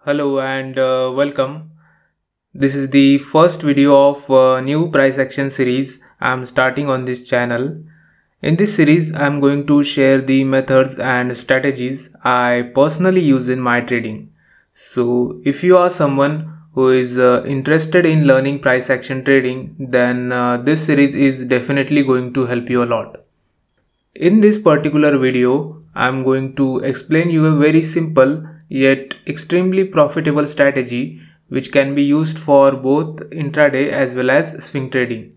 Hello and welcome. This is the first video of a new price action series I'm starting on this channel. In this series, I'm going to share the methods and strategies I personally use in my trading. So, if you are someone who is interested in learning price action trading, then this series is definitely going to help you a lot. In this particular video, I'm going to explain you a very simple yet extremely profitable strategy which can be used for both intraday as well as swing trading.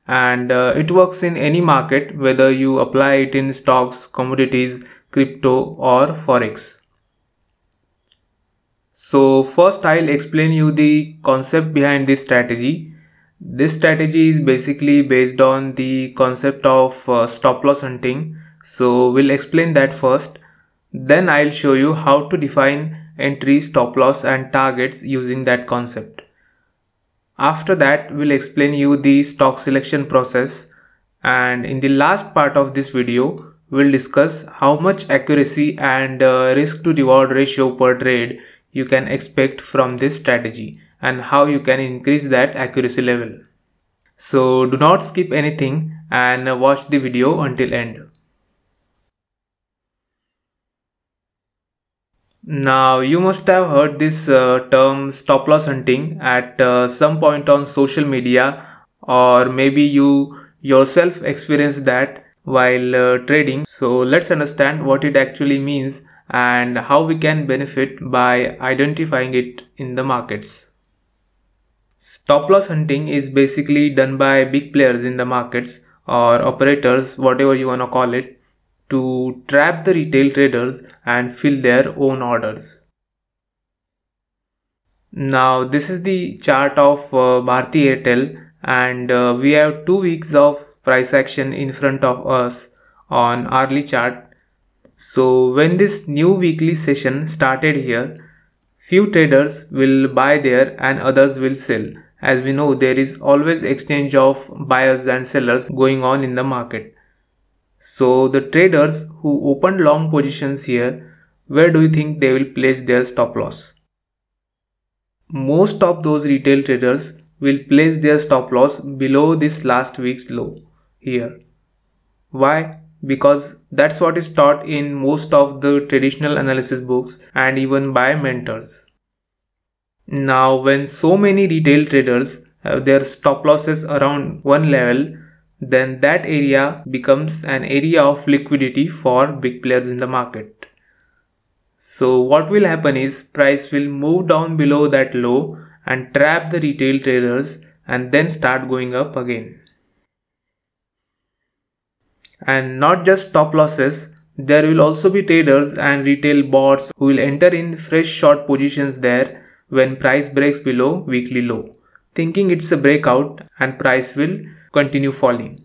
And it works in any market, whether you apply it in stocks, commodities, crypto or forex. So first I'll explain you the concept behind this strategy. This strategy is basically based on the concept of stop loss hunting. So we'll explain that first. Then I'll show you how to define entry, stop loss and targets using that concept. After that, we'll explain you the stock selection process. And in the last part of this video, we'll discuss how much accuracy and risk to reward ratio per trade you can expect from this strategy and how you can increase that accuracy level. So do not skip anything and watch the video until end. Now you must have heard this term stop loss hunting at some point on social media, or maybe you yourself experienced that while trading. So let's understand what it actually means and how we can benefit by identifying it in the markets. Stop loss hunting is basically done by big players in the markets or operators, whatever you want to call it, to trap the retail traders and fill their own orders. Now this is the chart of Bharti Airtel, and we have 2 weeks of price action in front of us on hourly chart. So when this new weekly session started here, few traders will buy there and others will sell. As we know, there is always exchange of buyers and sellers going on in the market. So the traders who opened long positions here, where do you think they will place their stop loss? Most of those retail traders will place their stop loss below this last week's low here. Why? Because that's what is taught in most of the traditional analysis books and even by mentors. Now when so many retail traders have their stop losses around one level, then that area becomes an area of liquidity for big players in the market. So what will happen is price will move down below that low and trap the retail traders and then start going up again. And not just stop losses, there will also be traders and retail bots who will enter in fresh short positions there when price breaks below weekly low, thinking it's a breakout and price will continue falling.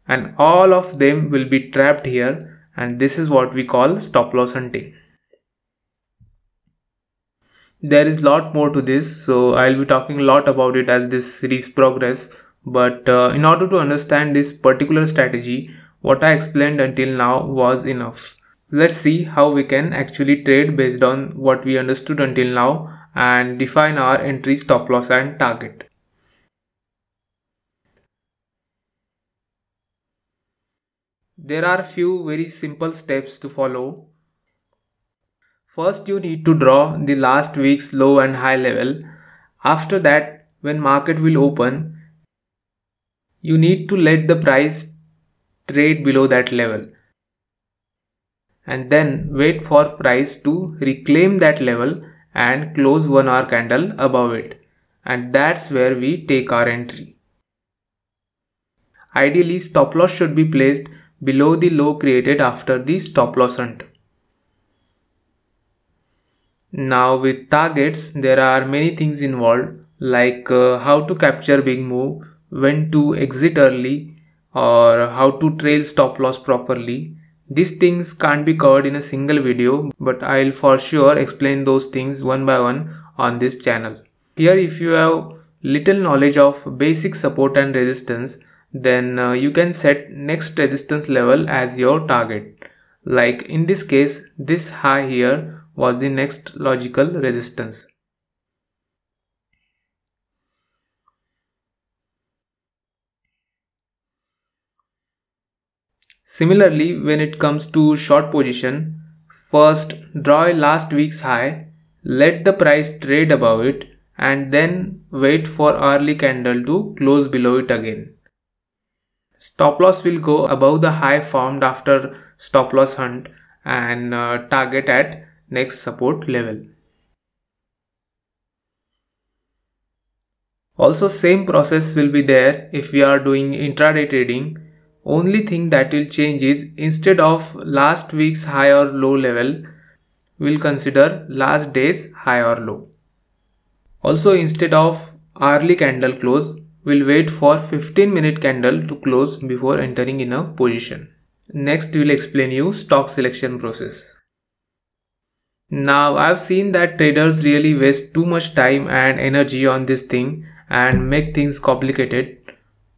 And all of them will be trapped here, and this is what we call stop loss hunting. There is a lot more to this, so I'll be talking a lot about it as this series progress. But in order to understand this particular strategy, what I explained until now was enough. Let's see how we can actually trade based on what we understood until now and define our entry, stop loss and target. There are few very simple steps to follow. First, you need to draw the last week's low and high level. After that, when market will open, you need to let the price trade below that level and then wait for price to reclaim that level and close 1 hour candle above it, and that's where we take our entry. Ideally, stop loss should be placed below the low created after the stop loss hunt. Now with targets, there are many things involved, like how to capture big move, when to exit early, or how to trail stop loss properly. These things can't be covered in a single video, but I'll for sure explain those things one by one on this channel. Here, if you have little knowledge of basic support and resistance, then you can set next resistance level as your target. Like in this case, this high here was the next logical resistance. Similarly, when it comes to short position, first draw a last week's high, let the price trade above it, and then wait for early candle to close below it again. Stop loss will go above the high formed after stop loss hunt and target at next support level. Also, same process will be there if we are doing intraday trading. Only thing that will change is instead of last week's high or low level, we'll consider last day's high or low. Also, instead of early candle close, we'll wait for 15-minute candle to close before entering in a position. Next, we'll explain you stock selection process. Now, I've seen that traders really waste too much time and energy on this thing and make things complicated.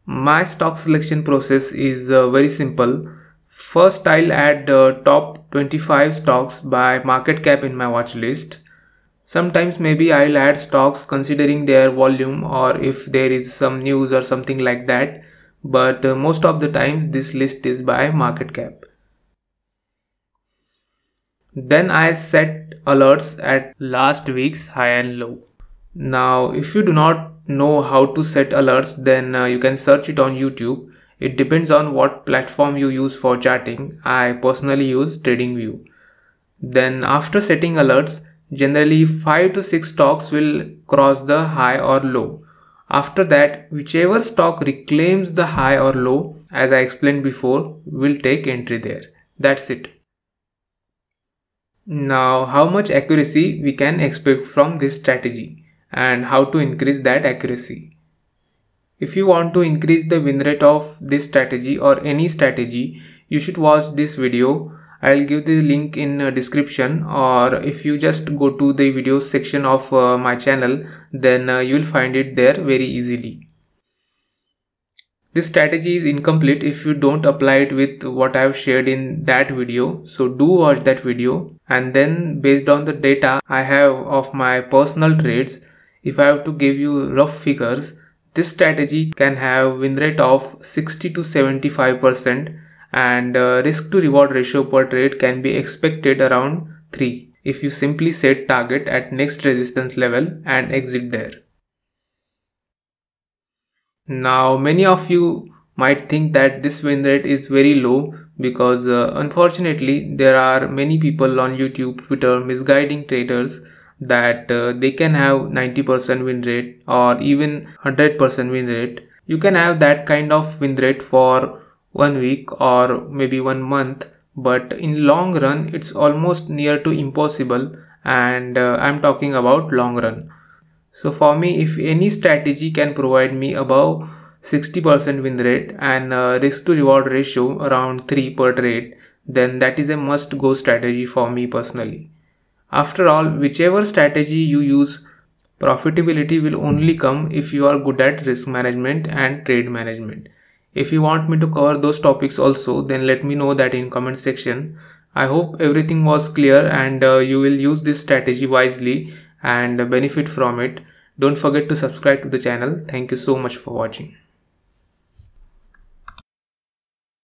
My stock selection process is very simple. First, I'll add top 25 stocks by market cap in my watch list. Sometimes maybe I'll add stocks considering their volume or if there is some news or something like that. But most of the times this list is by market cap. Then I set alerts at last week's high and low. Now, if you do not know how to set alerts, then you can search it on YouTube. It depends on what platform you use for charting. I personally use TradingView. Then after setting alerts, generally 5 to 6 stocks will cross the high or low. After that, whichever stock reclaims the high or low, as I explained before, will take entry there. That's it. Now, how much accuracy we can expect from this strategy and how to increase that accuracy. If you want to increase the win rate of this strategy or any strategy, you should watch this video. I'll give the link in description, or if you just go to the videos section of my channel, then you'll find it there very easily. This strategy is incomplete if you don't apply it with what I have shared in that video. So do watch that video, and then based on the data I have of my personal trades, if I have to give you rough figures, this strategy can have win rate of 60 to 75% and risk to reward ratio per trade can be expected around 3 if you simply set target at next resistance level and exit there. Now, many of you might think that this win rate is very low because unfortunately there are many people on YouTube, Twitter misguiding traders that they can have 90% win rate or even 100% win rate. You can have that kind of win rate for 1 week or maybe 1 month, but in long run it's almost near to impossible, and I'm talking about long run. So for me, if any strategy can provide me above 60% win rate and risk to reward ratio around 3 per trade, then that is a must go strategy for me personally. After all, whichever strategy you use, profitability will only come if you are good at risk management and trade management. If you want me to cover those topics also, then let me know that in comment section. I hope everything was clear and you will use this strategy wisely and benefit from it. Don't forget to subscribe to the channel. Thank you so much for watching.